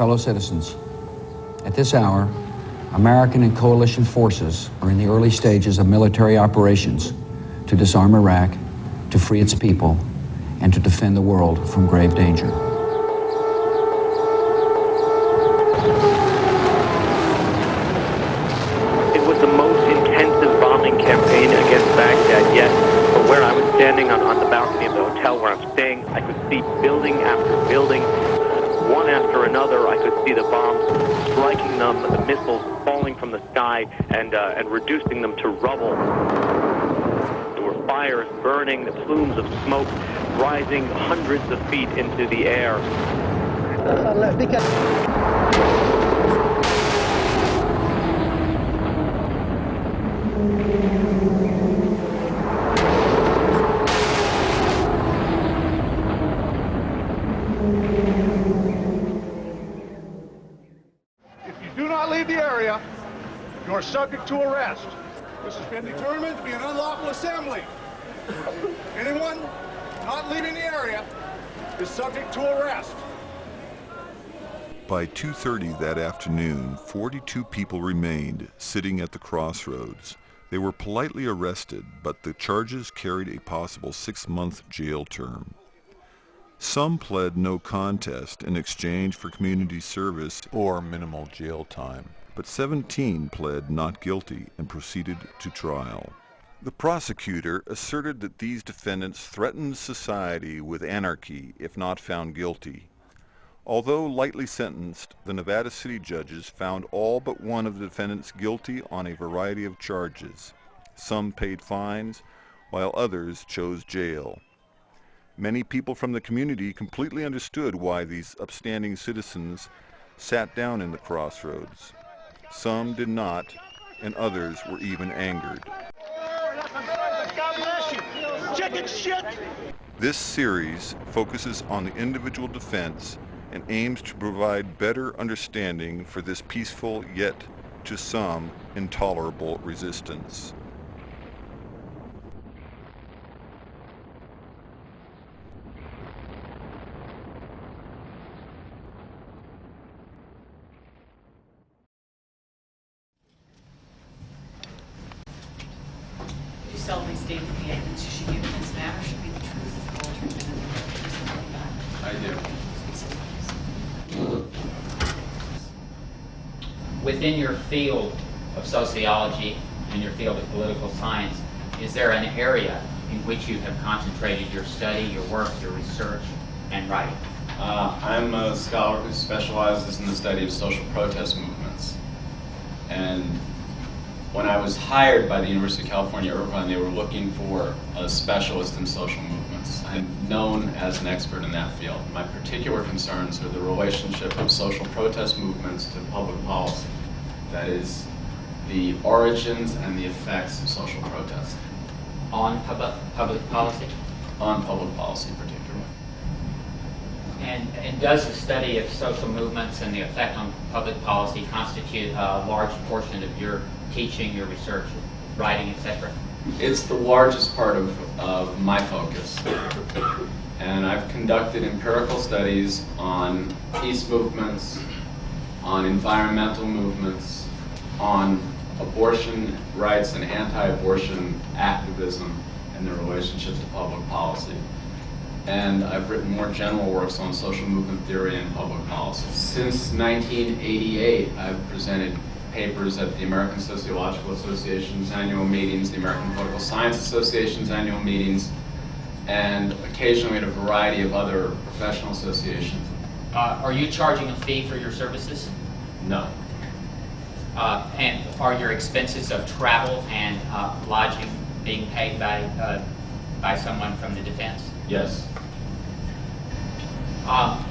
fellow citizens. At this hour, American and coalition forces are in the early stages of military operations to disarm Iraq, to free its people, and to defend the world from grave danger. It was the most intensive bombing campaign against Baghdad yet. But where I was standing on the balcony of the hotel where I'm staying, I could see building after building, one after another. I could see the bombs striking them, the missiles falling from the sky and reducing them to rubble. There were fires burning, the plumes of smoke rising hundreds of feet into the air. You are subject to arrest. This has been determined to be an unlawful assembly. Anyone not leaving the area is subject to arrest. By 2:30 that afternoon, 42 people remained sitting at the Crossroads. They were politely arrested, but the charges carried a possible 6-month jail term. Some pled no contest in exchange for community service or minimal jail time, but 17 pled not guilty and proceeded to trial. The prosecutor asserted that these defendants threatened society with anarchy if not found guilty. Although lightly sentenced, the Nevada City judges found all but one of the defendants guilty on a variety of charges. Some paid fines, while others chose jail. Many people from the community completely understood why these upstanding citizens sat down in the Crossroads. Some did not, and others were even angered. Chicken shit! This series focuses on the individual defense and aims to provide better understanding for this peaceful yet, to some, intolerable resistance. You solemnly state that the evidence you should give in this matter should be the truth, the whole truth, and nothing but the truth, something like that. I do. Within your field of sociology and your field of political science, is there an area in which you have concentrated your study, your work, your research, and writing? I'm a scholar who specializes in the study of social protest movements. And when I was hired by the University of California, Irvine, they were looking for a specialist in social movements. I'm known as an expert in that field. My particular concerns are the relationship of social protest movements to public policy. That is, the origins and the effects of social protest. On public policy? On public policy, particularly. And does the study of social movements and the effect on public policy constitute a large portion of your teaching, your research, writing, etc.? It's the largest part of my focus. And I've conducted empirical studies on peace movements, on environmental movements, on abortion rights and anti-abortion activism and their relationship to public policy. And I've written more general works on social movement theory and public policy. Since 1988, I've presented papers at the American Sociological Association's annual meetings, the American Political Science Association's annual meetings, and occasionally at a variety of other professional associations. Are you charging a fee for your services? No. And are your expenses of travel and lodging being paid by someone from the defense? Yes.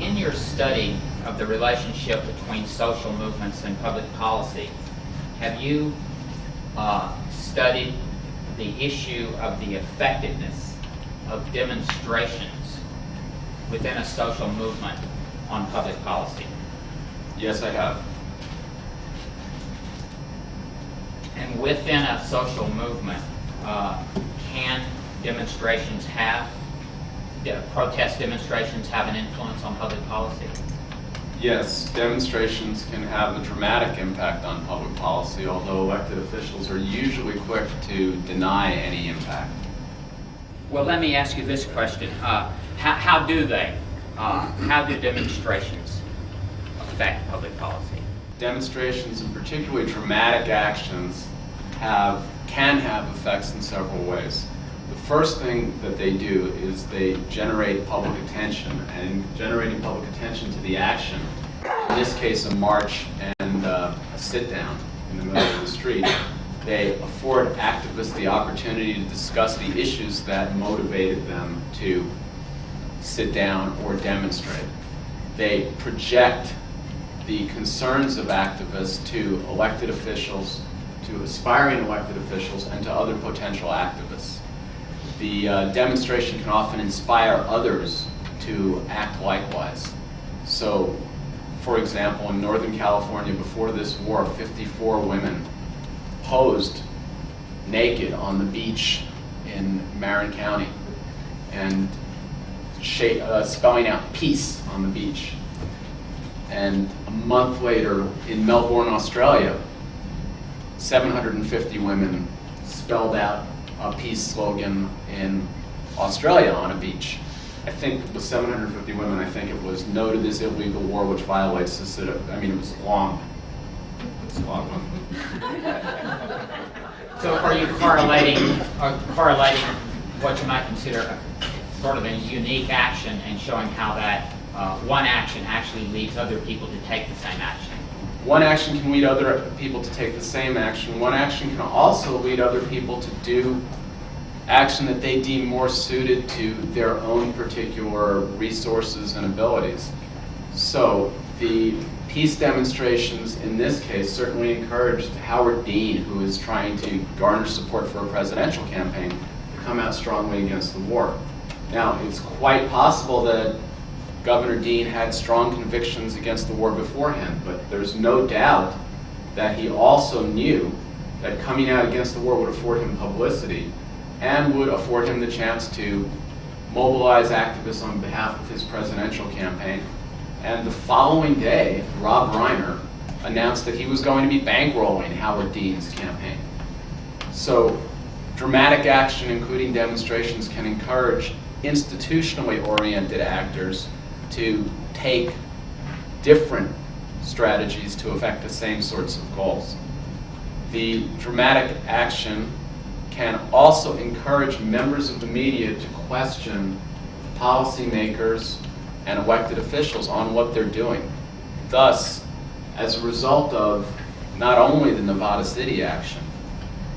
In your study of the relationship between social movements and public policy, have you studied the issue of the effectiveness of demonstrations within a social movement on public policy? Yes, I have. And within a social movement, can demonstrations protest demonstrations have an influence on public policy? Yes, demonstrations can have a dramatic impact on public policy, although elected officials are usually quick to deny any impact. Well, let me ask you this question. How do demonstrations affect public policy? Demonstrations, and particularly dramatic actions, can have effects in several ways. The first thing that they do is they generate public attention, and in generating public attention to the action, in this case a march and a sit-down in the middle of the street, they afford activists the opportunity to discuss the issues that motivated them to sit down or demonstrate. They project the concerns of activists to elected officials, to aspiring elected officials, and to other potential activists. The demonstration can often inspire others to act likewise. So, for example, in Northern California before this war, 54 women posed naked on the beach in Marin County and spelling out peace on the beach. And a month later, in Melbourne, Australia, 750 women spelled out a peace slogan in Australia on a beach. I think it was 750 women. I think it was "No to this illegal war which violates the citizen." I mean, it was long. It's a long one. So are you correlating what you might consider sort of a unique action and showing how that one action actually leads other people to take the same action? One action can lead other people to take the same action. One action can also lead other people to do action that they deem more suited to their own particular resources and abilities. So the peace demonstrations in this case certainly encouraged Howard Dean, who is trying to garner support for a presidential campaign, to come out strongly against the war. Now, it's quite possible that Governor Dean had strong convictions against the war beforehand, but there's no doubt that he also knew that coming out against the war would afford him publicity and would afford him the chance to mobilize activists on behalf of his presidential campaign. And the following day, Rob Reiner announced that he was going to be bankrolling Howard Dean's campaign. So dramatic action, including demonstrations, can encourage institutionally oriented actors to take different strategies to affect the same sorts of goals. The dramatic action can also encourage members of the media to question policymakers and elected officials on what they're doing. Thus, as a result of not only the Nevada City action,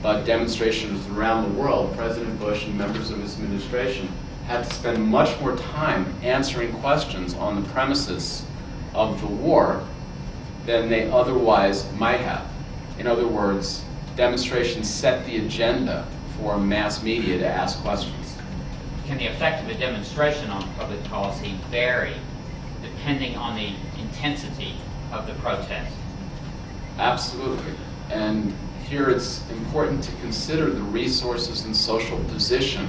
but demonstrations around the world, President Bush and members of his administration had to spend much more time answering questions on the premises of the war than they otherwise might have. In other words, demonstrations set the agenda for mass media to ask questions. Can the effect of a demonstration on public policy vary depending on the intensity of the protest? Absolutely. And here it's important to consider the resources and social position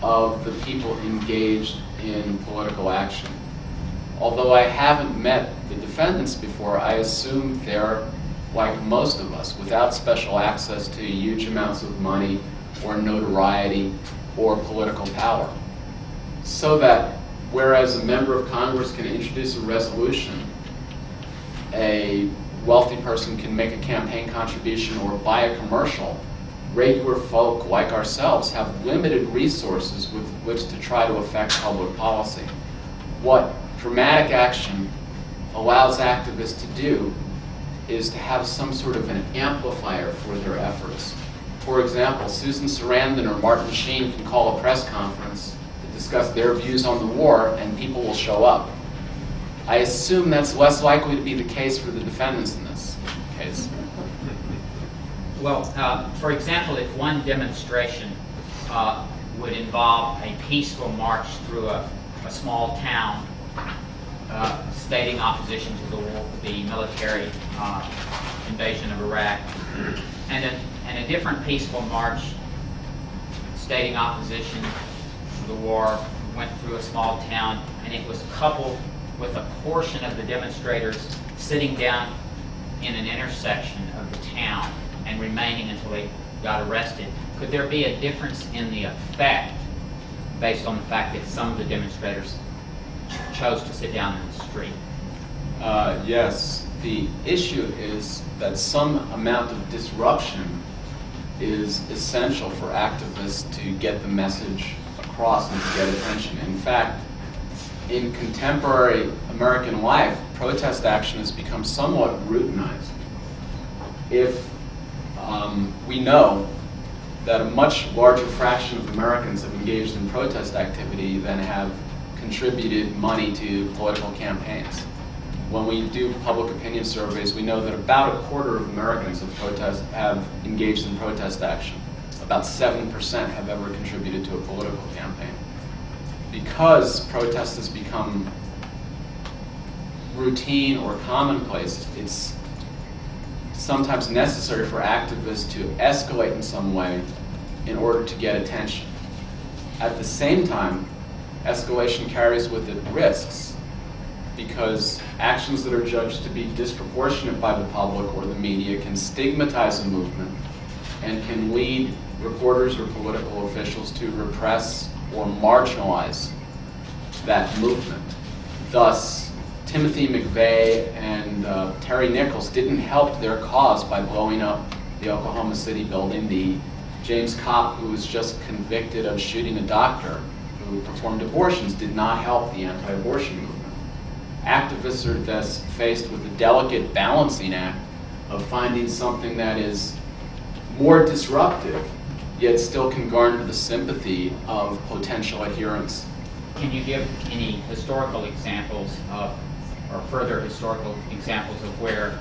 of the people engaged in political action. Although I haven't met the defendants before, I assume they're like most of us, without special access to huge amounts of money or notoriety or political power. So that whereas a member of Congress can introduce a resolution, a wealthy person can make a campaign contribution or buy a commercial, regular folk like ourselves have limited resources with which to try to affect public policy. What dramatic action allows activists to do is to have some sort of an amplifier for their efforts. For example, Susan Sarandon or Martin Sheen can call a press conference to discuss their views on the war, and people will show up. I assume that's less likely to be the case for the defendants in this case. Well, for example, if one demonstration would involve a peaceful march through a small town stating opposition to the military invasion of Iraq, and a different peaceful march stating opposition to the war went through a small town, and it was coupled with a portion of the demonstrators sitting down in an intersection of the town and remaining until they got arrested, could there be a difference in the effect based on the fact that some of the demonstrators chose to sit down in the street? Yes. The issue is that some amount of disruption is essential for activists to get the message across and to get attention. In fact, in contemporary American life, protest action has become somewhat routinized. If we know that a much larger fraction of Americans have engaged in protest activity than have contributed money to political campaigns. When we do public opinion surveys, we know that about a quarter of Americans have engaged in protest action. About 7% have ever contributed to a political campaign. Because protest has become routine or commonplace, it's sometimes necessary for activists to escalate in some way in order to get attention. At the same time, escalation carries with it risks, because actions that are judged to be disproportionate by the public or the media can stigmatize a movement and can lead reporters or political officials to repress or marginalize that movement. Thus, Timothy McVeigh and Terry Nichols didn't help their cause by blowing up the Oklahoma City building. The James Kopp, who was just convicted of shooting a doctor who performed abortions, did not help the anti-abortion movement. Activists are thus faced with the delicate balancing act of finding something that is more disruptive, yet still can garner the sympathy of potential adherents. Can you give any historical examples of, or further historical examples of where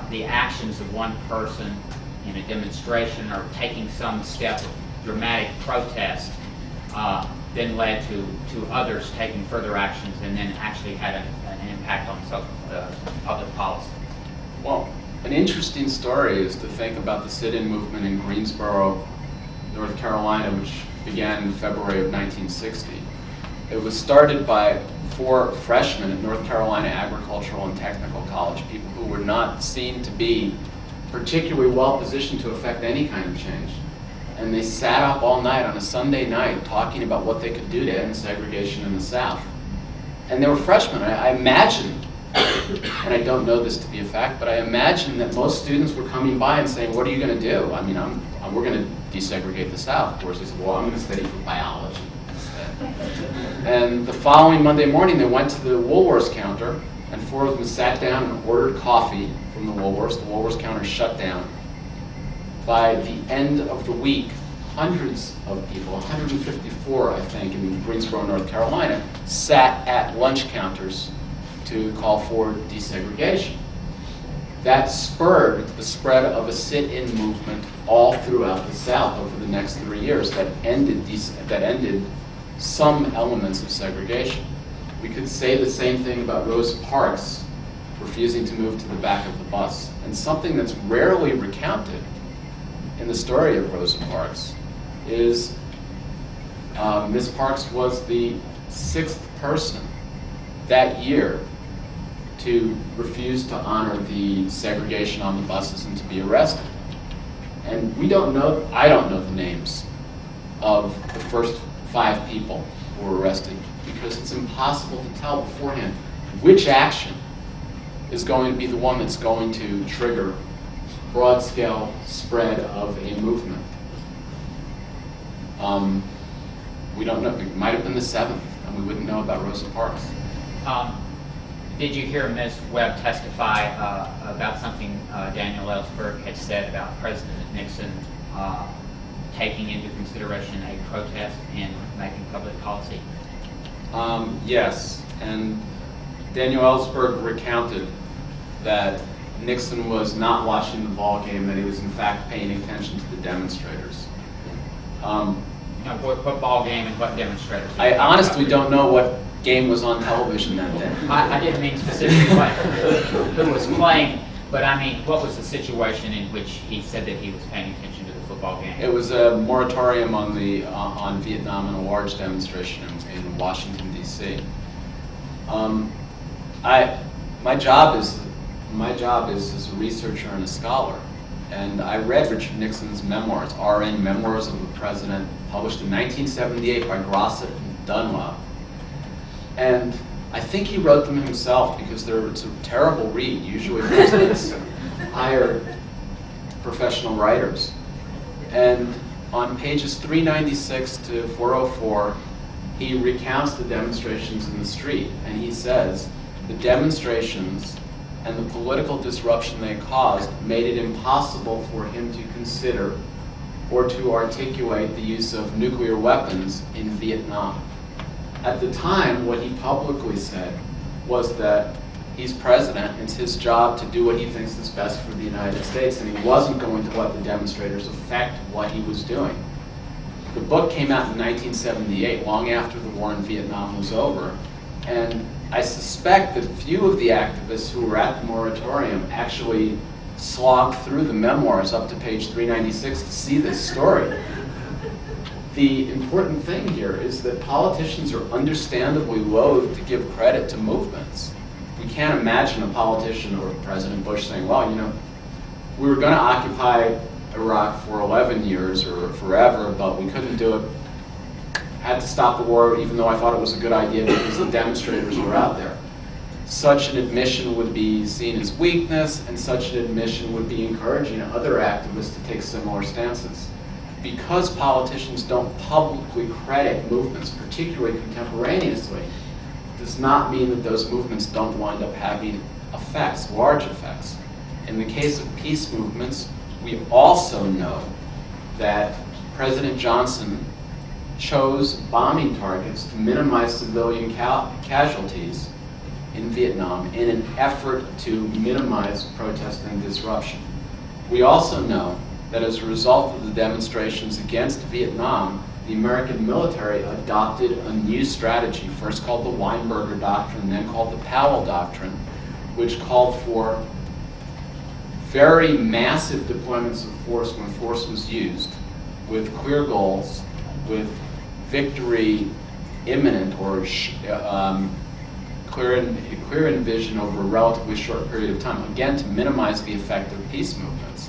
the actions of one person in a demonstration or taking some step of dramatic protest then led to others taking further actions and then actually had an impact on public policy? Well, an interesting story is to think about the sit-in movement in Greensboro, North Carolina, which began in February of 1960. It was started by 4 freshmen at North Carolina Agricultural and Technical College, people who were not seen to be particularly well positioned to affect any kind of change. And they sat up all night on a Sunday night talking about what they could do to end segregation in the South. And they were freshmen. I imagine, and I don't know this to be a fact, but I imagine that most students were coming by and saying, "What are you going to do? I mean, we're going to desegregate the South." Of course, they said, "Well, I'm going to study for biology instead." And the following Monday morning, they went to the Woolworths counter, and 4 of them sat down and ordered coffee from the Woolworths. The Woolworths counter shut down. By the end of the week, hundreds of people, 154, I think, in Greensboro, North Carolina, sat at lunch counters to call for desegregation. That spurred the spread of a sit-in movement all throughout the South over the next 3 years that ended some elements of segregation. We could say the same thing about Rosa Parks refusing to move to the back of the bus. And something that's rarely recounted in the story of Rosa Parks is Miss Parks was the 6th person that year to refuse to honor the segregation on the buses and to be arrested. And I don't know the names of the first 5 people who were arrested because it's impossible to tell beforehand which action is going to be the one that's going to trigger broad-scale spread of a movement. We don't know. It might have been the 7th, and we wouldn't know about Rosa Parks. Did you hear Ms. Webb testify about something Daniel Ellsberg had said about President Nixon taking into consideration a protest in making public policy? Yes, and Daniel Ellsberg recounted that Nixon was not watching the ball game, that he was in fact paying attention to the demonstrators. What ball game and what demonstrators? I honestly don't know what game was on television that day. I didn't mean specifically who was playing, but I mean, what was the situation in which he said that he was paying attention to the football game? It was a moratorium on Vietnam and a large demonstration in Washington, D.C. My job is as a researcher and a scholar. And I read Richard Nixon's memoirs, RN, Memoirs of the President, published in 1978 by Grosset and Dunlop. And I think he wrote them himself because it's a terrible read. Usually presidents hire professional writers. And on pages 396 to 404, he recounts the demonstrations in the street. And he says, the demonstrations and the political disruption they caused made it impossible for him to consider or to articulate the use of nuclear weapons in Vietnam. At the time, what he publicly said was that he's president, it's his job to do what he thinks is best for the United States, and he wasn't going to let the demonstrators affect what he was doing. The book came out in 1978, long after the war in Vietnam was over, and I suspect that few of the activists who were at the moratorium actually slogged through the memoirs up to page 396 to see this story. The important thing here is that politicians are understandably loath to give credit to movements. We can't imagine a politician or President Bush saying, well, you know, we were going to occupy Iraq for 11 years or forever, but we couldn't do it. Had to stop the war, even though I thought it was a good idea because the demonstrators were out there. Such an admission would be seen as weakness, and such an admission would be encouraging other activists to take similar stances. Because politicians don't publicly credit movements, particularly contemporaneously, does not mean that those movements don't wind up having effects, large effects. In the case of peace movements, we also know that President Johnson chose bombing targets to minimize civilian casualties in Vietnam in an effort to minimize protest and disruption. We also know that as a result of the demonstrations against Vietnam, the American military adopted a new strategy, first called the Weinberger Doctrine, then called the Powell Doctrine, which called for very massive deployments of force when force was used, with clear goals, with victory imminent or clear in vision over a relatively short period of time, again to minimize the effect of peace movements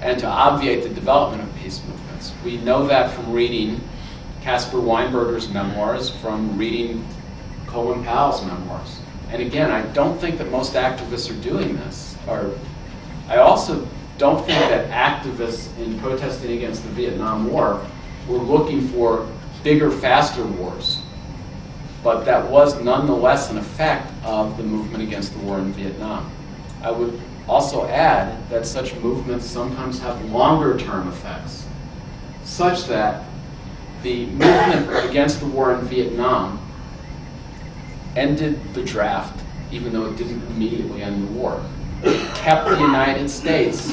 and to obviate the development of peace movements. We know that from reading Caspar Weinberger's memoirs, from reading Colin Powell's memoirs. And again, I don't think that most activists are doing this. I also don't think that activists in protesting against the Vietnam War were looking for bigger, faster wars. But that was nonetheless an effect of the movement against the war in Vietnam. I would also add that such movements sometimes have longer-term effects, such that the movement against the war in Vietnam ended the draft, even though it didn't immediately end the war. It kept the United States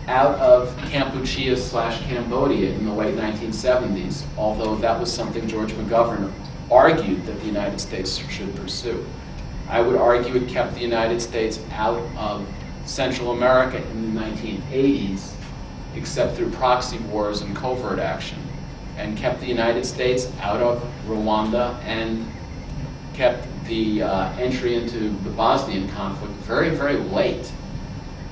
out of Kampuchea/Cambodia in the late 1970s, although that was something George McGovern argued that the United States should pursue. I would argue it kept the United States out of Central America in the 1980s, except through proxy wars and covert action, and kept the United States out of Rwanda and kept the entry into the Bosnian conflict very, very late.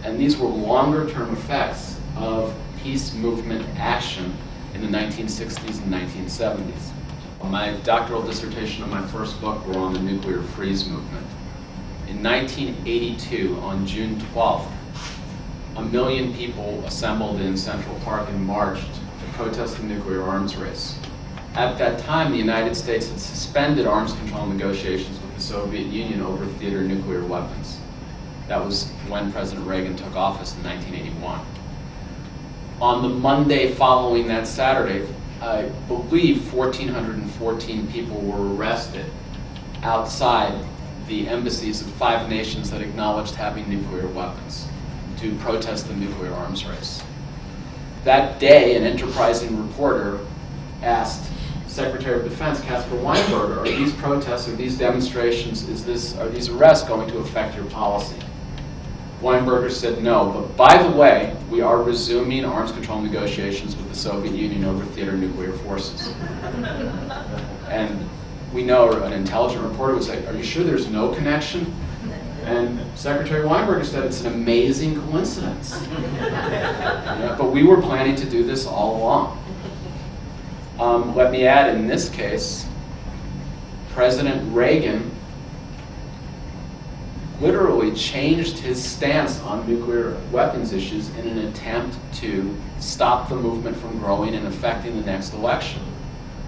And these were longer-term effects of peace movement action in the 1960s and 1970s. My doctoral dissertation on my first book were on the nuclear freeze movement. In 1982, on June 12th, 1 million people assembled in Central Park and marched to protest the nuclear arms race. At that time, the United States had suspended arms control negotiations with the Soviet Union over theater nuclear weapons. That was when President Reagan took office in 1981. On the Monday following that Saturday, I believe 1,414 people were arrested outside the embassies of 5 nations that acknowledged having nuclear weapons to protest the nuclear arms race. That day, an enterprising reporter asked Secretary of Defense Caspar Weinberger, are these protests, are these demonstrations, are these arrests going to affect your policy? Weinberger said no, but by the way, we are resuming arms control negotiations with the Soviet Union over theater nuclear forces. And we know an intelligent reporter would say, "Are you sure there's no connection?" And Secretary Weinberger said it's an amazing coincidence. Yeah, but we were planning to do this all along. Let me add, in this case, President Reagan literally changed his stance on nuclear weapons issues in an attempt to stop the movement from growing and affecting the next election.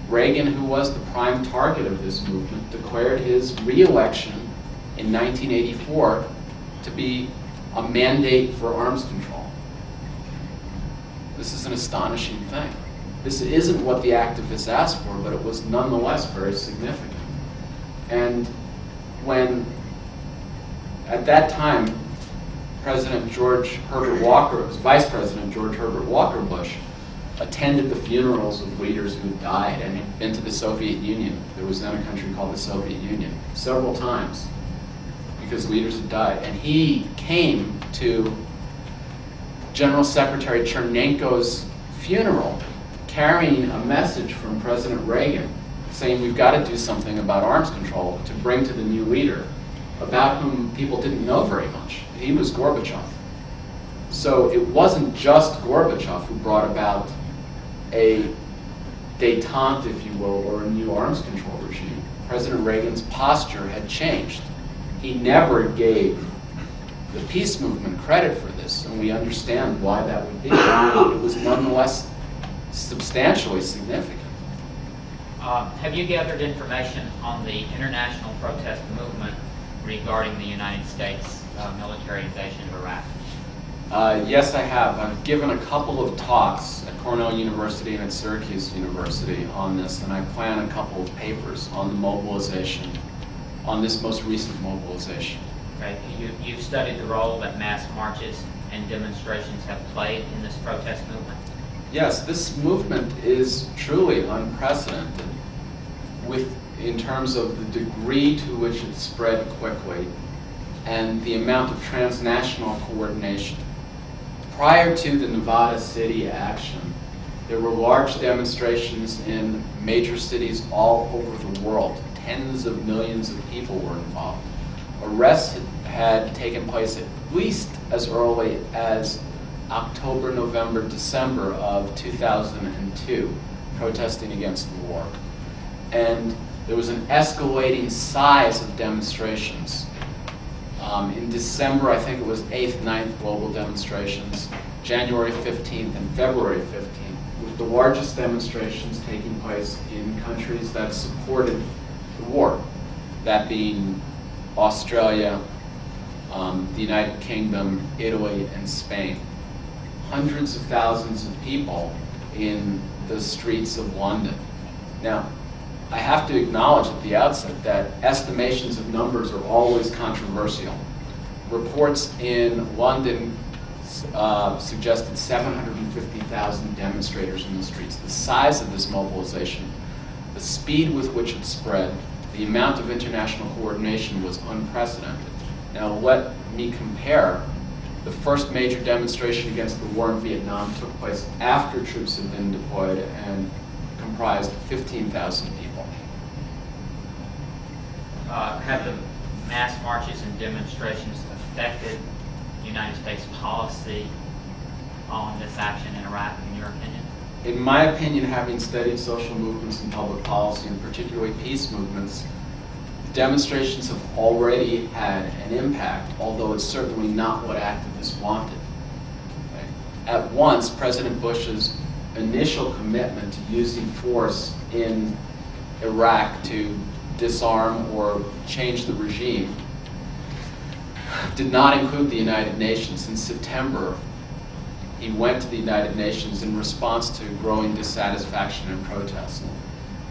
Reagan, who was the prime target of this movement, declared his re-election in 1984 to be a mandate for arms control. This is an astonishing thing. This isn't what the activists asked for, but it was nonetheless very significant. And when, at that time, Vice President George Herbert Walker Bush attended the funerals of leaders who had died and had been to the Soviet Union. There was then a country called the Soviet Union, several times, because leaders had died. And he came to General Secretary Chernenko's funeral carrying a message from President Reagan saying we've got to do something about arms control to bring to the new leader, about whom people didn't know very much. He was Gorbachev. So it wasn't just Gorbachev who brought about a détente, if you will, or a new arms control regime. President Reagan's posture had changed. He never gave the peace movement credit for this, and we understand why that would be. It was nonetheless substantially significant. Have you gathered information on the international protest movement regarding the United States military invasion of Iraq? Yes, I have. I've given a couple of talks at Cornell University and at Syracuse University on this, and I plan a couple of papers on the mobilization, on this most recent mobilization. Okay. You've studied the role that mass marches and demonstrations have played in this protest movement? Yes, this movement is truly unprecedented in terms of the degree to which it spread quickly and the amount of transnational coordination. Prior to the Nevada City action, there were large demonstrations in major cities all over the world. Tens of millions of people were involved. Arrests had taken place at least as early as October, November, December of 2002, protesting against the war. And there was an escalating size of demonstrations. In December, I think it was 8th, 9th global demonstrations, January 15th and February 15th, with the largest demonstrations taking place in countries that supported the war, that being Australia, the United Kingdom, Italy, and Spain. Hundreds of thousands of people in the streets of London. Now, I have to acknowledge at the outset that estimations of numbers are always controversial. Reports in London suggested 750,000 demonstrators in the streets. The size of this mobilization, the speed with which it spread, the amount of international coordination was unprecedented. Now let me compare. The first major demonstration against the war in Vietnam took place after troops had been deployed and comprised 15,000 people. Have the mass marches and demonstrations affected United States policy on this action in Iraq, in your opinion? In my opinion, having studied social movements and public policy, and particularly peace movements, demonstrations have already had an impact, although it's certainly not what activists wanted. At once, President Bush's initial commitment to using force in Iraq to disarm or change the regime did not include the United Nations. In September, he went to the United Nations in response to growing dissatisfaction and protest.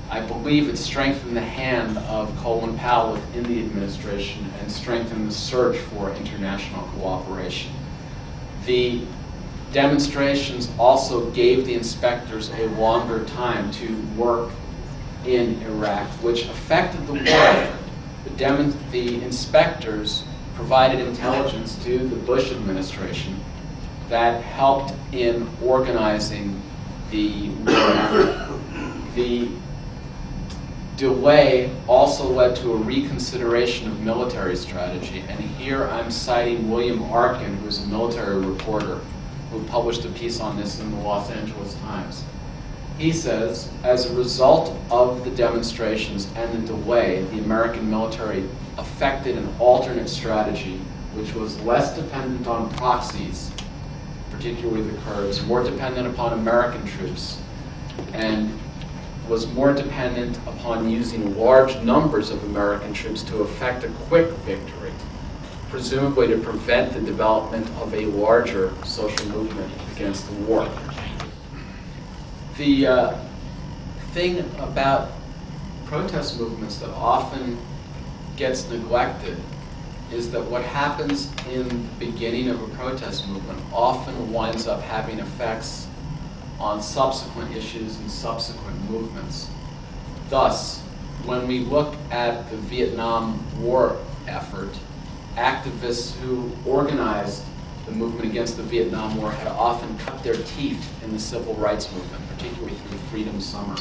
I believe it strengthened the hand of Colin Powell within the administration and strengthened the search for international cooperation. The demonstrations also gave the inspectors a longer time to work in Iraq, which affected the war effort. The inspectors provided intelligence to the Bush administration that helped in organizing the war effort. The delay also led to a reconsideration of military strategy. And here I'm citing William Arkin, who's a military reporter, who published a piece on this in the Los Angeles Times. He says, as a result of the demonstrations and the delay, the American military affected an alternate strategy which was less dependent on proxies, particularly the Kurds, more dependent upon American troops, and was more dependent upon using large numbers of American troops to effect a quick victory, presumably to prevent the development of a larger social movement against the war. The thing about protest movements that often gets neglected is that what happens in the beginning of a protest movement often winds up having effects on subsequent issues and subsequent movements. Thus, when we look at the Vietnam War effort, activists who organized the movement against the Vietnam War had often cut their teeth in the civil rights movement, particularly through Freedom Summer,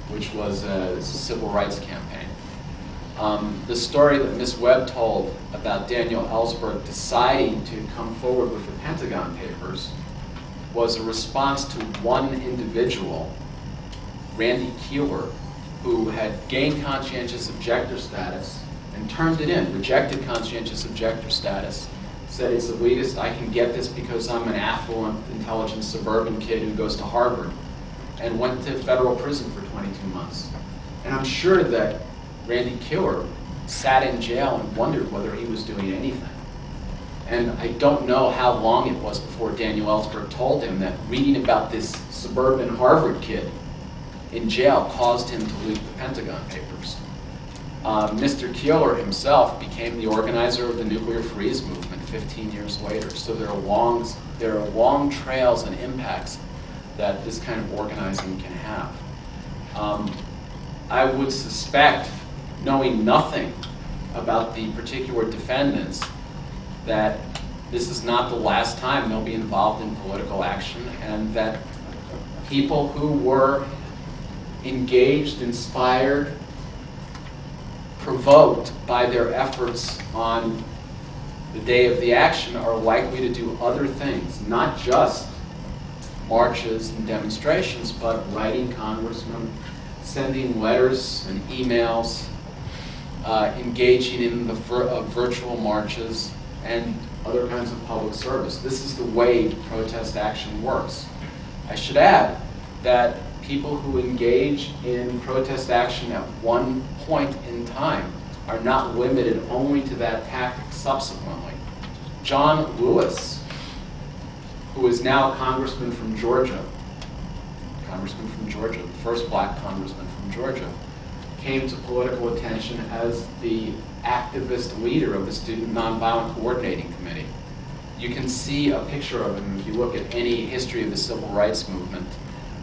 which was a civil rights campaign. The story that Ms. Webb told about Daniel Ellsberg deciding to come forward with the Pentagon Papers was a response to one individual, Randy Keeler, who had gained conscientious objector status and turned it in, rejected conscientious objector status, said it's elitist, I can get this because I'm an affluent, intelligent suburban kid who goes to Harvard, and went to federal prison for 22 months. And I'm sure that Randy Keeler sat in jail and wondered whether he was doing anything. And I don't know how long it was before Daniel Ellsberg told him that reading about this suburban Harvard kid in jail caused him to leak the Pentagon Papers. Mr. Keeler himself became the organizer of the nuclear freeze movement 15 years later. So there are long trails and impacts that this kind of organizing can have. I would suspect, knowing nothing about the particular defendants, that this is not the last time they'll be involved in political action, and that people who were engaged, inspired, provoked by their efforts on the day of the action are likely to do other things, not just marches and demonstrations, but writing congressmen, sending letters and emails, engaging in the virtual marches, and other kinds of public service. This is the way protest action works. I should add that people who engage in protest action at one point in time are not limited only to that tactic subsequently. John Lewis, who is now a congressman from Georgia, the first black congressman from Georgia, came to political attention as the activist leader of the Student Nonviolent Coordinating Committee. You can see a picture of him if you look at any history of the civil rights movement.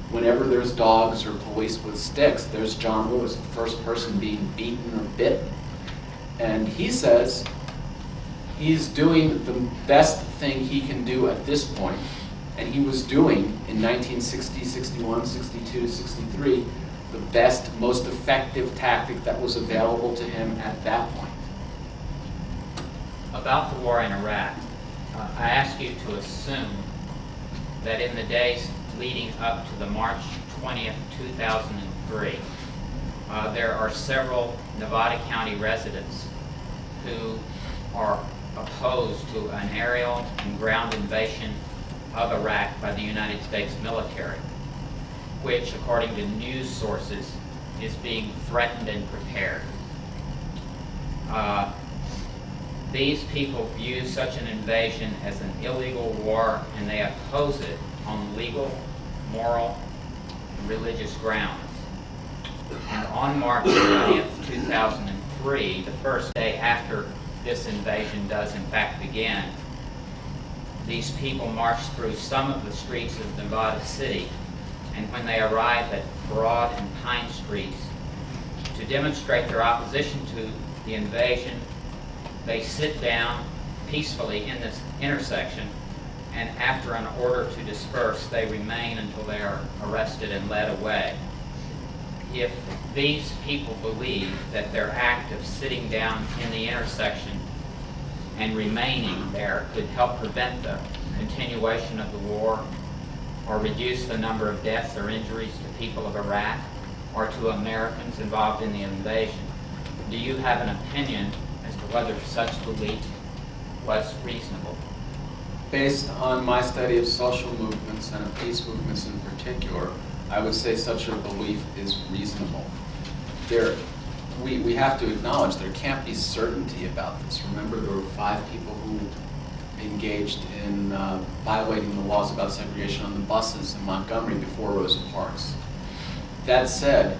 Whenever there's dogs or police with sticks, there's John Lewis, the first person being beaten or bitten. And he says he's doing the best thing he can do at this point, and he was doing in 1960, 61, 62, 63, the best, most effective tactic that was available to him at that point. About the war in Iraq, I ask you to assume that in the days leading up to the March 20th, 2003, there are several Nevada County residents who are opposed to an aerial and ground invasion of Iraq by the United States military, which, according to news sources, is being threatened and prepared. These people view such an invasion as an illegal war, and they oppose it on legal, moral, and religious grounds. And on March 20th, 2003, the first day after this invasion does in fact begin, these people marched through some of the streets of Nevada City, and when they arrived at Broad and Pine Streets to demonstrate their opposition to the invasion, they sit down peacefully in this intersection, and after an order to disperse, they remain until they are arrested and led away. if these people believe that their act of sitting down in the intersection and remaining there could help prevent the continuation of the war or reduce the number of deaths or injuries to people of Iraq or to Americans involved in the invasion, do you have an opinion as to whether such belief was reasonable? Based on my study of social movements and of peace movements in particular, I would say such a belief is reasonable. We have to acknowledge there can't be certainty about this. Remember, there were 5 people who engaged in violating the laws about segregation on the buses in Montgomery before Rosa Parks. That said,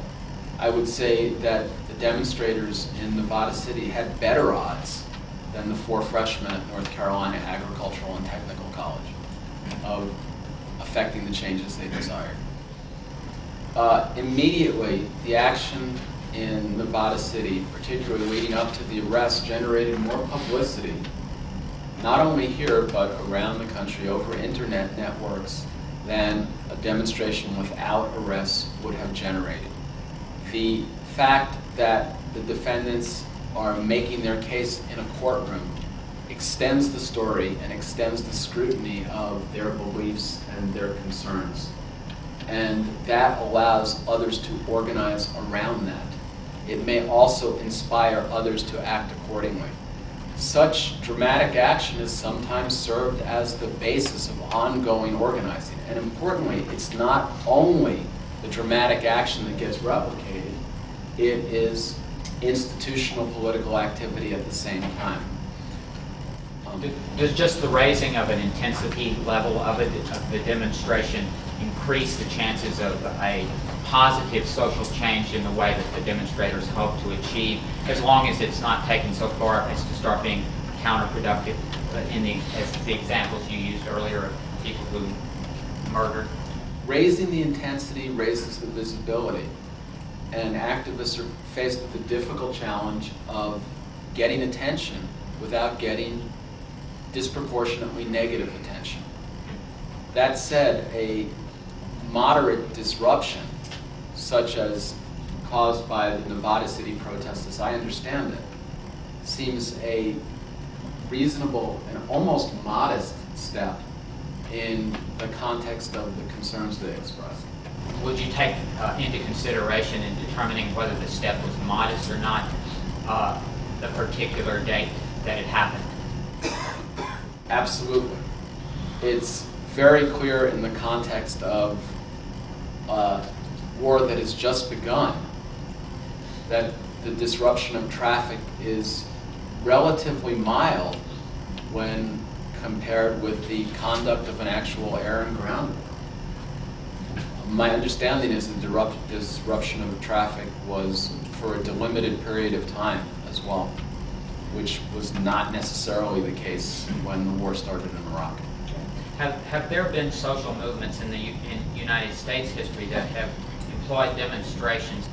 I would say that the demonstrators in Nevada City had better odds than the 4 freshmen at North Carolina Agricultural and Technical College of affecting the changes they desired. Immediately, the action in Nevada City, particularly leading up to the arrest, generated more publicity, not only here, but around the country over internet networks, than a demonstration without arrests would have generated. The fact that the defendants are making their case in a courtroom extends the story and extends the scrutiny of their beliefs and their concerns. And that allows others to organize around that. It may also inspire others to act accordingly. Such dramatic action is sometimes served as the basis of ongoing organizing. And importantly, it's not only the dramatic action that gets replicated, it is institutional political activity at the same time. Does just the raising of an intensity level of the demonstration increase the chances of a positive social change in the way that the demonstrators hope to achieve, as long as it's not taken so far as to start being counterproductive as the examples you used earlier of people who murdered? Raising the intensity raises the visibility, and activists are faced with the difficult challenge of getting attention without getting disproportionately negative attention. That said, a moderate disruption, such as caused by the Nevada City protests, as I understand it, seems a reasonable and almost modest step in the context of the concerns they express. Would you take into consideration in determining whether the step was modest or not the particular date that it happened? Absolutely. It's very clear in the context of a war that has just begun that the disruption of traffic is relatively mild when compared with the conduct of an actual air and ground war. My understanding is the disruption of traffic was for a delimited period of time as well, which was not necessarily the case when the war started in Iraq. Have there been social movements in United States history that have employed demonstrations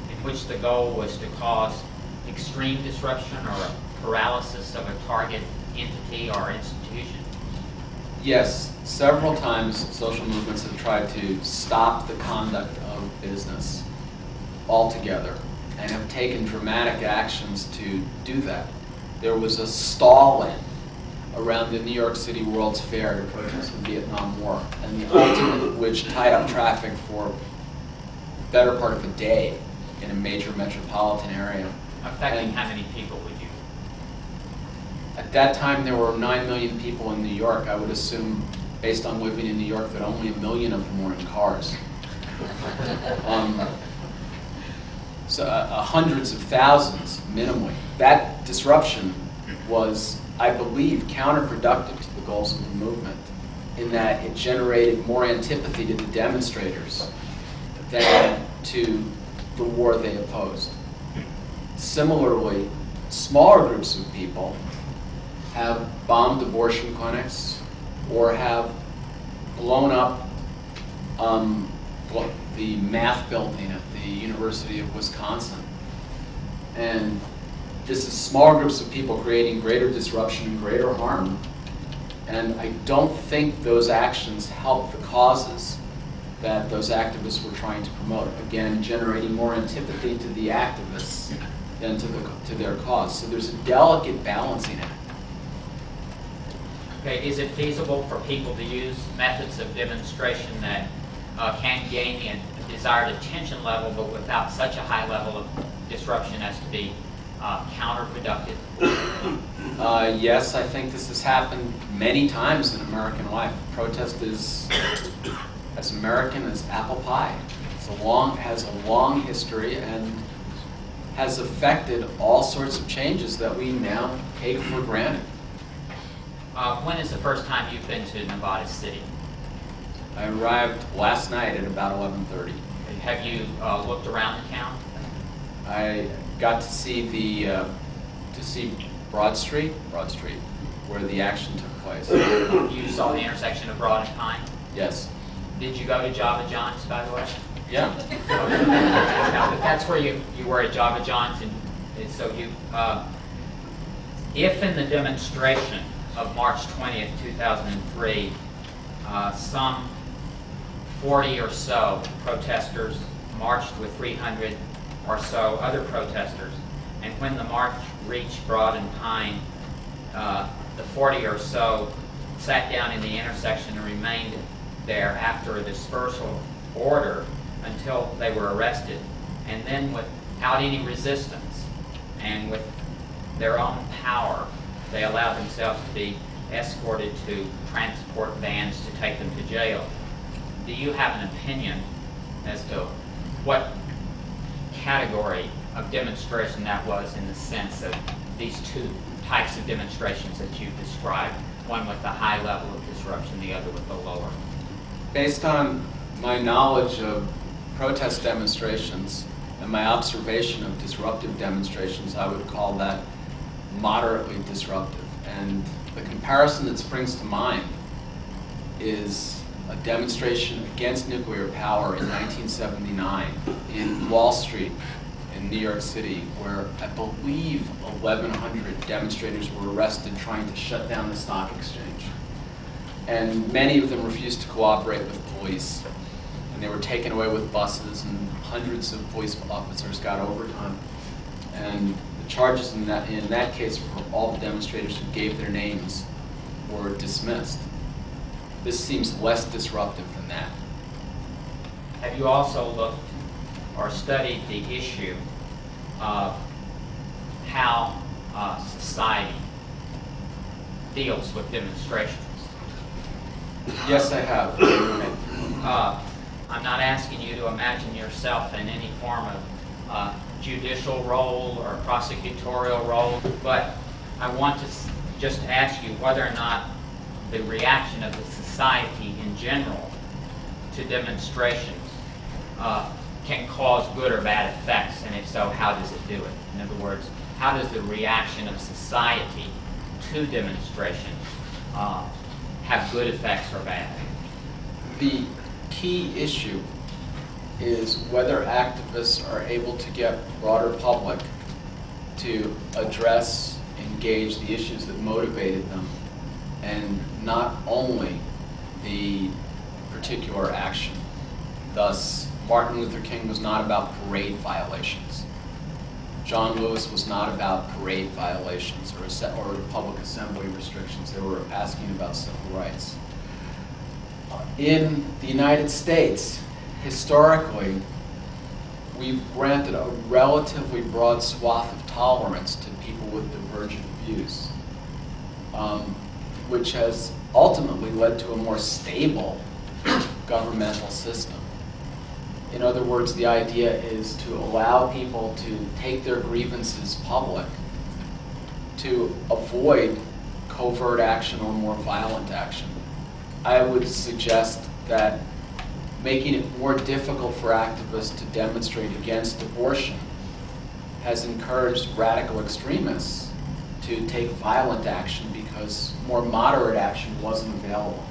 in which the goal was to cause extreme disruption or a paralysis of a target entity or institution? Yes, several times social movements have tried to stop the conduct of business altogether and have taken dramatic actions to do that. There was a stall-in around the New York City World's Fair to protest the Vietnam War, and the ultimate which tied up traffic for the better part of a day in a major metropolitan area. Affecting how many people would you? At that time, there were 9 million people in New York. I would assume, based on living in New York, that only 1 million of them were in cars. So hundreds of thousands, minimally. That disruption was, I believe, counterproductive to the goals of the movement, in that it generated more antipathy to the demonstrators than to the war they opposed. Similarly, smaller groups of people have bombed abortion clinics or have blown up the math building at the University of Wisconsin. And this is small groups of people creating greater disruption and greater harm. And I don't think those actions help the causes that those activists were trying to promote. Again, generating more antipathy to the activists than to their cause. So there's a delicate balancing act. Okay, is it feasible for people to use methods of demonstration that can gain the desired attention level, but without such a high level of disruption as to be counterproductive? Yes, I think this has happened many times in American life. Protest is as American as apple pie. Has a long history and has affected all sorts of changes that we now take for granted. When is the first time you've been to Nevada City? I arrived last night at about 11:30. Have you looked around the town? I got to see Broad Street, where the action took place. You saw the intersection of Broad and Pine? Yes. Did you go to Java John's, by the way? Yeah. Now, that's where you were at Java John's, and so you, if in the demonstration of March 20th, 2003, some 40 or so protesters marched with 300 or so other protesters, and when the march reached Broad and Pine, the 40 or so sat down in the intersection and remained there after a dispersal order until they were arrested, and then without any resistance and with their own power, they allowed themselves to be escorted to transport vans to take them to jail. Do you have an opinion as to what category of demonstration that was in the sense of these two types of demonstrations that you described, one with the high level of disruption, the other with the lower? Based on my knowledge of protest demonstrations and my observation of disruptive demonstrations, I would call that moderately disruptive. And the comparison that springs to mind is a demonstration against nuclear power in 1979 in Wall Street in New York City, where I believe 1,100 demonstrators were arrested trying to shut down the stock exchange. And many of them refused to cooperate with police. And they were taken away with buses, and hundreds of police officers got overtime. And the charges in that case for all the demonstrators who gave their names were dismissed. This seems less disruptive than that. Have you also looked or studied the issue of how society deals with demonstrations? Yes, I have. I'm not asking you to imagine yourself in any form of judicial role or prosecutorial role, but I want to just ask you whether or not the reaction of the society in general to demonstrations can cause good or bad effects, and if so, how does it do it? In other words, how does the reaction of society to demonstrations have good effects or bad? The key issue is whether activists are able to get broader public to address, engage the issues that motivated them, and not only the particular action. Thus, Martin Luther King was not about parade violations. John Lewis was not about parade violations or public assembly restrictions. They were asking about civil rights. In the United States, historically, we've granted a relatively broad swath of tolerance to people with divergent views, which has ultimately led to a more stable governmental system. In other words, the idea is to allow people to take their grievances public to avoid covert action or more violent action. I would suggest that making it more difficult for activists to demonstrate against abortion has encouraged radical extremists to take violent action because more moderate action wasn't available.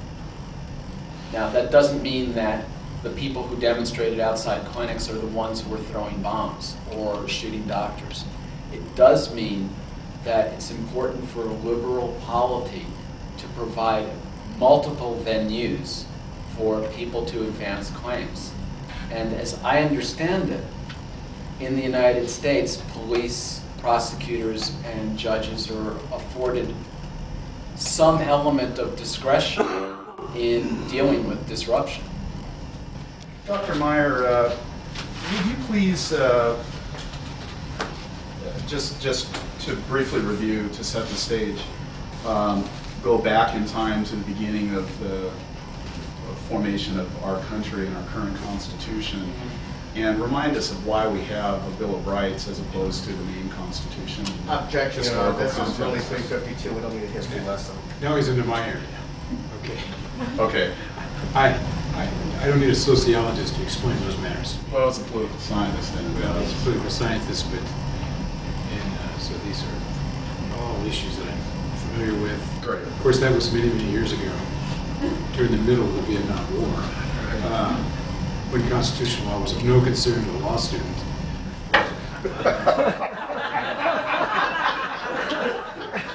Now, that doesn't mean that the people who demonstrated outside clinics are the ones who were throwing bombs or shooting doctors. It does mean that it's important for a liberal polity to provide multiple venues for people to advance claims. And as I understand it, in the United States, police, prosecutors, and judges are afforded some element of discretion in dealing with disruption. Dr. Meyer, would you please, just to briefly review, to set the stage, go back in time to the beginning of the formation of our country and our current Constitution, and remind us of why we have a Bill of Rights as opposed to the main Constitution? Objection, Your Honor. This is really context. 352. We don't need a history lesson. Now he's into my area. Okay. Okay. I don't need a sociologist to explain those matters. Well, it's a political scientist, then. Well, it's political scientist, but so these are all issues that I'm familiar with. Great. Of course, that was many, many years ago, during the middle of the Vietnam War, when constitutional law was of no concern to a law student.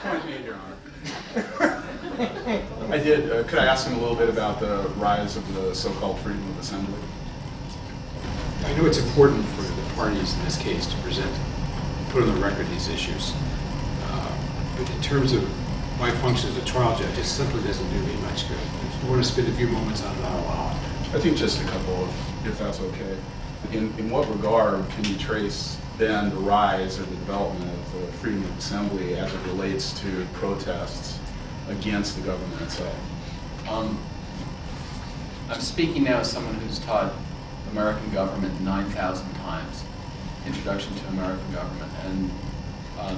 Point made, Your Honor. I did. Could I ask him a little bit about the rise of the so-called freedom of assembly? I know it's important for the parties in this case to present, put on the record these issues. But in terms of my function as a trial judge, it simply doesn't do me much good. If you want to spend a few moments on it, I'll allow it. I think just a couple, if that's okay. In what regard can you trace then the rise or the development of the freedom of assembly as it relates to protests against the government itself? I'm speaking now as someone who's taught American government 9,000 times, Introduction to American Government, and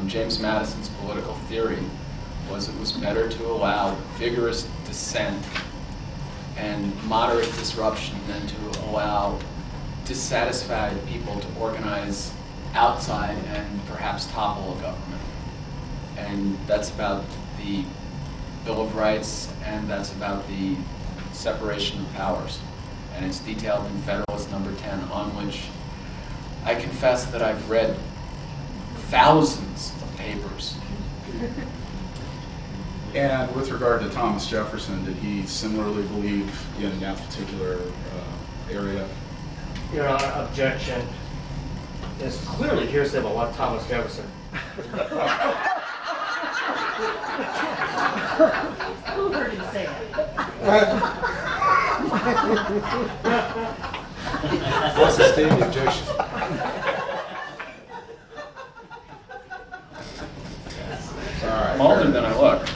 James Madison's political theory was it was better to allow vigorous dissent and moderate disruption than to allow dissatisfied people to organize outside and perhaps topple a government. And that's about the Bill of Rights, and that's about the separation of powers. And it's detailed in Federalist Number 10, on which I confess that I've read thousands of papers. And with regard to Thomas Jefferson, did he similarly believe in that particular area? Your Honor, objection. It's clearly hearsay about Thomas Jefferson. Who heard him say that? What's the state of the objection? All right. I'm older than I look.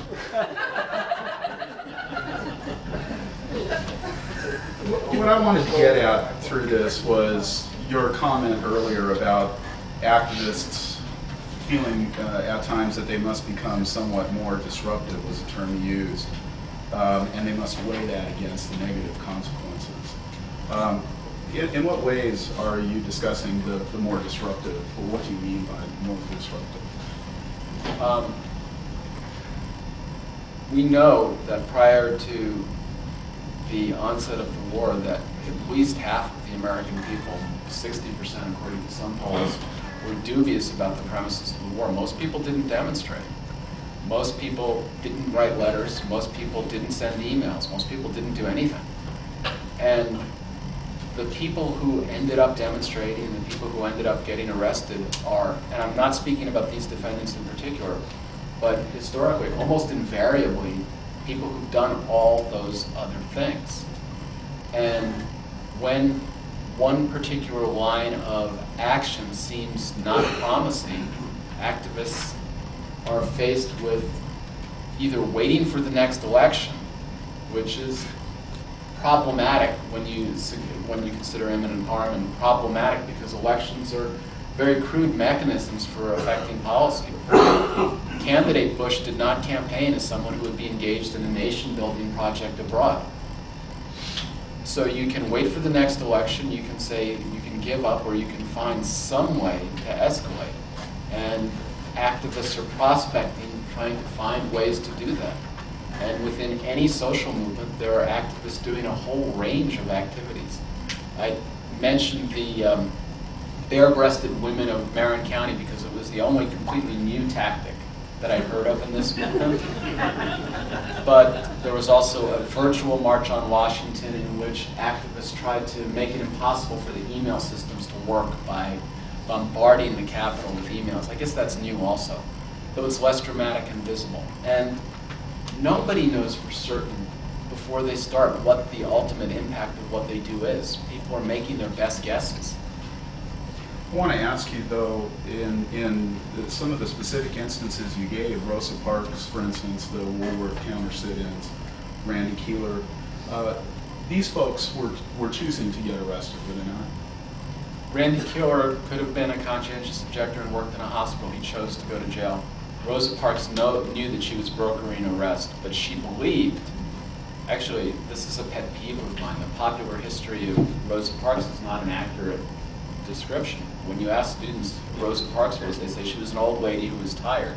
What I wanted to get at through this was your comment earlier about activists feeling at times that they must become somewhat more disruptive, was the term you used, and they must weigh that against the negative consequences. In what ways are you discussing the more disruptive, or what do you mean by more disruptive? We know that prior to the onset of the war, that at least half of the American people, 60% according to some polls, were dubious about the premises of the war. Most people didn't demonstrate. Most people didn't write letters. Most people didn't send emails. Most people didn't do anything. And the people who ended up demonstrating and the people who ended up getting arrested are, and I'm not speaking about these defendants in particular, but historically, almost invariably, people who've done all those other things. And when one particular line of action seems not promising, activists are faced with either waiting for the next election, which is problematic when you consider imminent harm, and problematic because elections are very crude mechanisms for affecting policy. Candidate Bush did not campaign as someone who would be engaged in a nation-building project abroad. So you can wait for the next election, you can say you can give up, or you can find some way to escalate. And activists are prospecting, trying to find ways to do that. And within any social movement, there are activists doing a whole range of activities. I mentioned the bare-breasted women of Marin County because it was the only completely new tactic that I heard of in this movement. But there was also a virtual March on Washington in which activists tried to make it impossible for the email systems to work by bombarding the Capitol with emails. I guess that's new also, though it's less dramatic and visible. And nobody knows for certain before they start what the ultimate impact of what they do is. People are making their best guesses. I want to ask you, though, in some of the specific instances you gave, Rosa Parks, for instance, the Woolworth counter sit-ins, Randy Keeler, these folks were choosing to get arrested, were they not? Randy Keeler could have been a conscientious objector and worked in a hospital. He chose to go to jail. Rosa Parks knew that she was brokering arrest, but she believed, actually, this is a pet peeve of mine, the popular history of Rosa Parks is not an accurate description. When you ask students who Rosa Parks was, they say she was an old lady who was tired.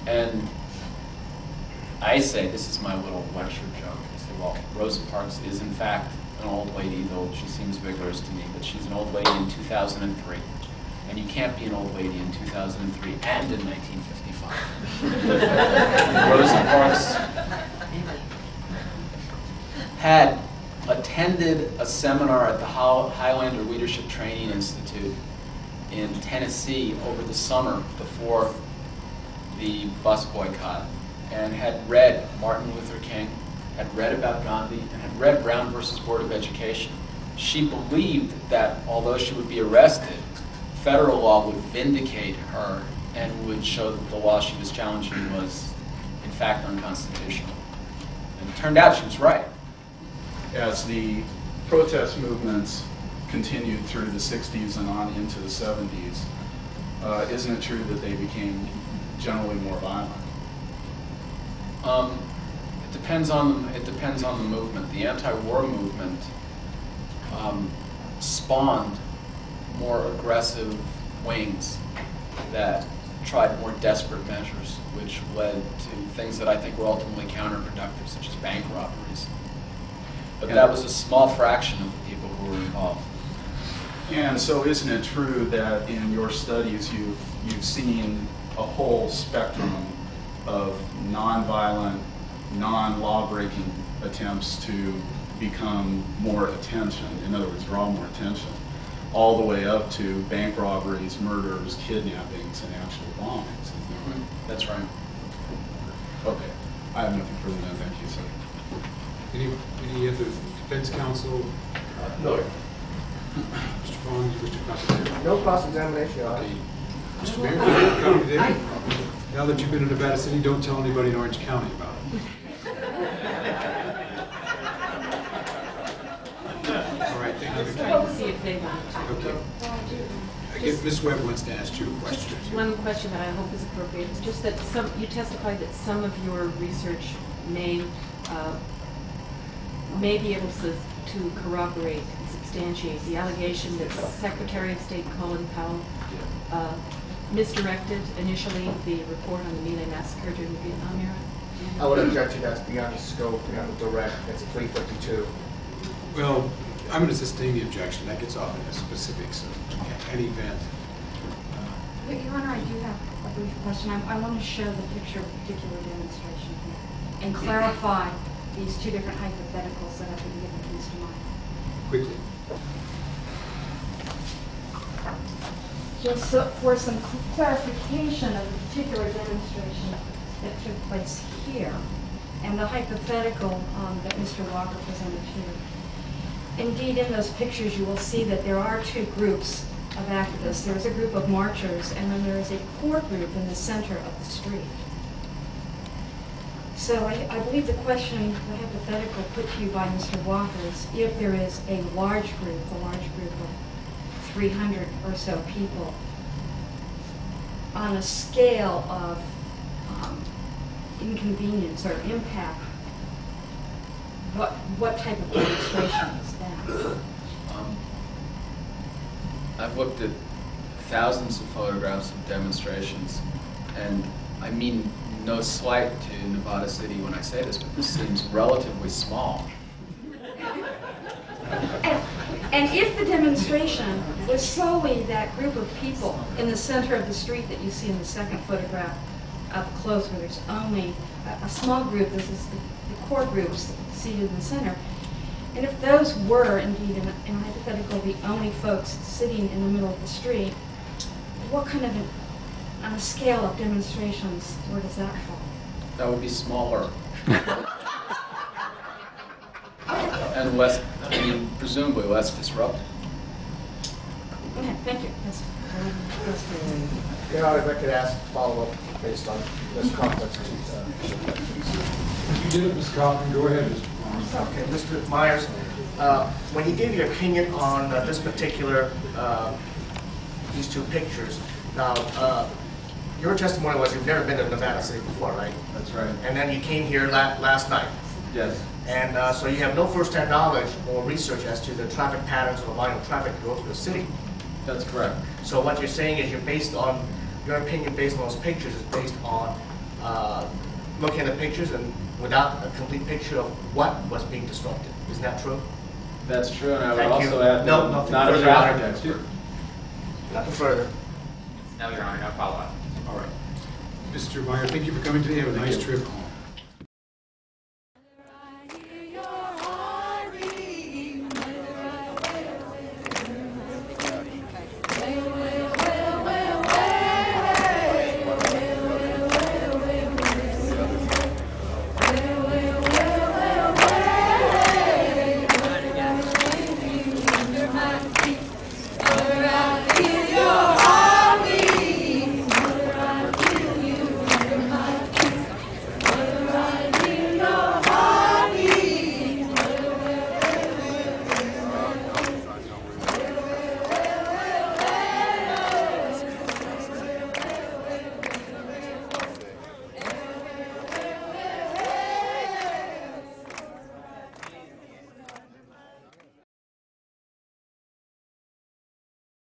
And I say, this is my little lecture joke, I say, well, Rosa Parks is in fact an old lady, though she seems vigorous to me, but she's an old lady in 2003. And you can't be an old lady in 2003 and in 1955. Rosa Parks had attended a seminar at the Highlander Leadership Training Institute in Tennessee over the summer before the bus boycott, and had read Martin Luther King, had read about Gandhi, and had read Brown versus Board of Education. She believed that although she would be arrested, federal law would vindicate her and would show that the law she was challenging was in fact unconstitutional. And it turned out she was right. As the protest movements continued through the 60s and on into the 70s, isn't it true that they became generally more violent? It depends on the movement. The anti-war movement spawned more aggressive wings that tried more desperate measures, which led to things that I think were ultimately counterproductive, such as bank robberies. But that was a small fraction of the people who were involved. And so isn't it true that in your studies you've seen a whole spectrum of nonviolent, non-law-breaking attempts to become more attention, in other words, draw more attention, all the way up to bank robberies, murders, kidnappings, and actual bombings, isn't that right? That's right. Okay. I have nothing further than that. Thank you, sir. Any other defense counsel? No. Mr. Vaughn, you wish to cross-examine? No cross-examination, Your Honor. Okay. Mr. Mayor, do you have a comment today? Now that you've been in Nevada City, don't tell anybody in Orange County about it. All right, thank you. Trying to see if they want to. Okay. I guess Ms. Webb wants to ask you a question. Just one question that I hope is appropriate. It's just that you testified that some of your research may be able to corroborate and substantiate the allegation that Secretary of State Colin Powell misdirected initially the report on the My Lai massacre during the Vietnam era. I would object to that's beyond the scope, beyond the direct. It's 352. Well, I'm going to sustain the objection. That gets off into specifics of any event. Your Honor, I do have a brief question. I want to show the picture of a particular demonstration here and clarify these two different hypotheticals that have been given to Mr. Meyer. Quickly. Just for some clarification of the particular demonstration that took place here and the hypothetical that Mr. Walker presented here. Indeed, in those pictures, you will see that there are two groups of activists. There's a group of marchers, and then there is a core group in the center of the street. So I believe the question, the hypothetical put to you by Mr. Walker is if there is a large group of 300 or so people on a scale of inconvenience or impact, what type of demonstration is that? I've looked at thousands of photographs of demonstrations, and I mean no slight to Nevada City when I say this, but this seems relatively small. And if the demonstration was solely that group of people in the center of the street that you see in the second photograph, up close where there's only a small group, this is the core groups seated in the center. And if those were indeed, in a hypothetical, the only folks sitting in the middle of the street, what kind of, on a scale of demonstrations, where does that fall? That would be smaller. And less, I mean, presumably less disruptive. Okay, thank you. That's You know, if I could ask follow-up based on this conference. If you did it, Ms. Kaufman, go ahead, Mr. Meyer. Okay, Mr. Myers, when you gave your opinion on this particular, these two pictures, now, your testimony was you've never been to Nevada City before, right? That's right. And then you came here last night. Yes. And so you have no first-hand knowledge or research as to the traffic patterns or the line of traffic that go through the city. That's correct. So what you're saying is you're based on, your opinion based on those pictures is based on looking at the pictures and without a complete picture of what was being disrupted. Isn't that true? That's true, and I would Thank you. also add No, that nothing not a further, traffic Your Honor. expert. Nothing further. No, Your Honor, no follow-up. All right. Mr. Meyer, thank you for coming today. Have a nice trip home.